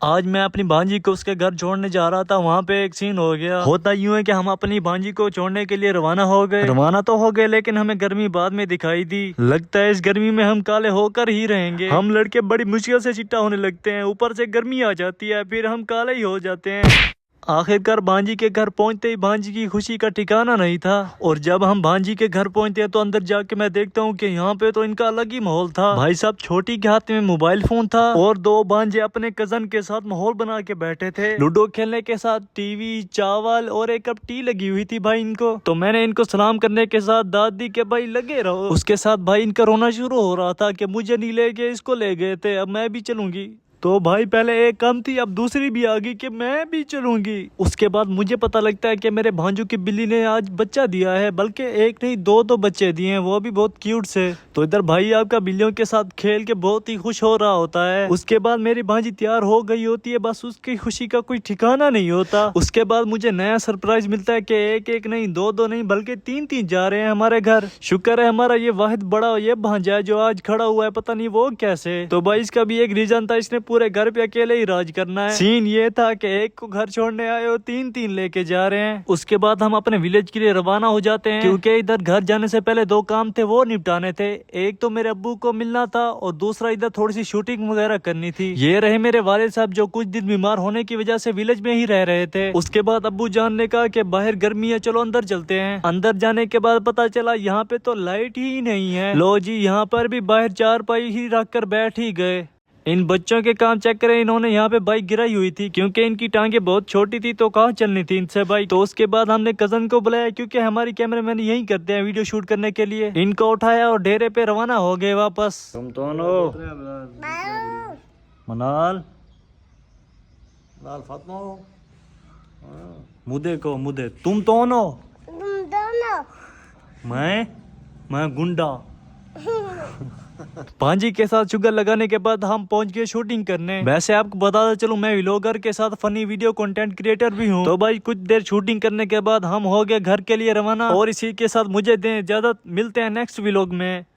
आज मैं अपनी भांजी को उसके घर छोड़ने जा रहा था, वहाँ पे एक सीन हो गया। होता यूं है कि हम अपनी भांजी को छोड़ने के लिए रवाना हो गए। रवाना तो हो गए, लेकिन हमें गर्मी बाद में दिखाई दी। लगता है इस गर्मी में हम काले होकर ही रहेंगे। हम लड़के बड़ी मुश्किल से चिट्टा होने लगते हैं, ऊपर से गर्मी आ जाती है, फिर हम काले ही हो जाते हैं। आखिरकार भांजी के घर पहुंचते ही भांजी की खुशी का ठिकाना नहीं था। और जब हम भांजी के घर पहुंचते हैं तो अंदर जाके मैं देखता हूं कि यहाँ पे तो इनका अलग ही माहौल था। भाई साहब छोटी के हाथ में मोबाइल फोन था और दो भांजे अपने कजन के साथ माहौल बना के बैठे थे। लूडो खेलने के साथ टीवी, चावल और एक कप टी लगी हुई थी भाई इनको। तो मैंने इनको सलाम करने के साथ दाद दी कि भाई लगे रहो। उसके साथ भाई इनका रोना शुरू हो रहा था कि मुझे नहीं ले गए, इसको ले गए थे, अब मैं भी चलूंगी। तो भाई पहले एक कम थी, अब दूसरी भी आ गई कि मैं भी चलूंगी। उसके बाद मुझे पता लगता है कि मेरे भांजू की बिल्ली ने आज बच्चा दिया है, बल्कि एक नहीं दो बच्चे दिए हैं, वो भी बहुत क्यूट से। तो इधर भाई आपका बिल्लियों के साथ खेल के बहुत ही खुश हो रहा होता है। उसके बाद मेरी भांजी तैयार हो गई होती है, बस उसकी खुशी का कोई ठिकाना नहीं होता। उसके बाद मुझे नया सरप्राइज मिलता है कि एक एक नहीं दो नहीं बल्कि तीन जा रहे हैं हमारे घर। शुक्र है हमारा ये वाहिद बड़ा ये भांजा है जो आज खड़ा हुआ है, पता नहीं वो कैसे। तो भाई इसका भी एक रीजन था, इसने पूरे घर पे अकेले ही राज करना है। सीन ये था कि एक को घर छोड़ने आए और तीन लेके जा रहे हैं। उसके बाद हम अपने विलेज के लिए रवाना हो जाते हैं, क्योंकि इधर घर जाने से पहले दो काम थे वो निपटाने थे। एक तो मेरे अब्बू को मिलना था और दूसरा इधर थोड़ी सी शूटिंग वगैरह करनी थी। ये रहे मेरे वालिद साहब जो कुछ दिन बीमार होने की वजह से विलेज में ही रह रहे थे। उसके बाद अब्बू जान ने कहा कि बाहर गर्मी है, चलो अंदर चलते हैं। अंदर जाने के बाद पता चला यहाँ पे तो लाइट ही नहीं है। लो जी, यहाँ पर भी बाहर चारपाई ही रख कर बैठ ही गए। इन बच्चों के काम चेक करें, इन्होंने यहाँ पे बाइक गिराई हुई थी, क्योंकि इनकी टांगे बहुत छोटी थी तो कहाँ चलनी थी इनसे बाइक। तो उसके बाद हमने कजन को बुलाया, क्योंकि हमारी कैमरामैन यही करते हैं वीडियो शूट करने के लिए। इनको उठाया और डेरे पे रवाना हो गए वापस। तुम दोनों मनाल फातमा मुदे को मुदे, तुम दोनों मैं गुंडा। भांजी के साथ शुगर लगाने के बाद हम पहुंच गए शूटिंग करने। वैसे आपको बताता चलूं, मैं व्लॉगर के साथ फनी वीडियो कंटेंट क्रिएटर भी हूं। तो भाई कुछ देर शूटिंग करने के बाद हम हो गए घर के लिए रवाना। और इसी के साथ मुझे दें इजाजत, मिलते हैं नेक्स्ट व्लॉग में।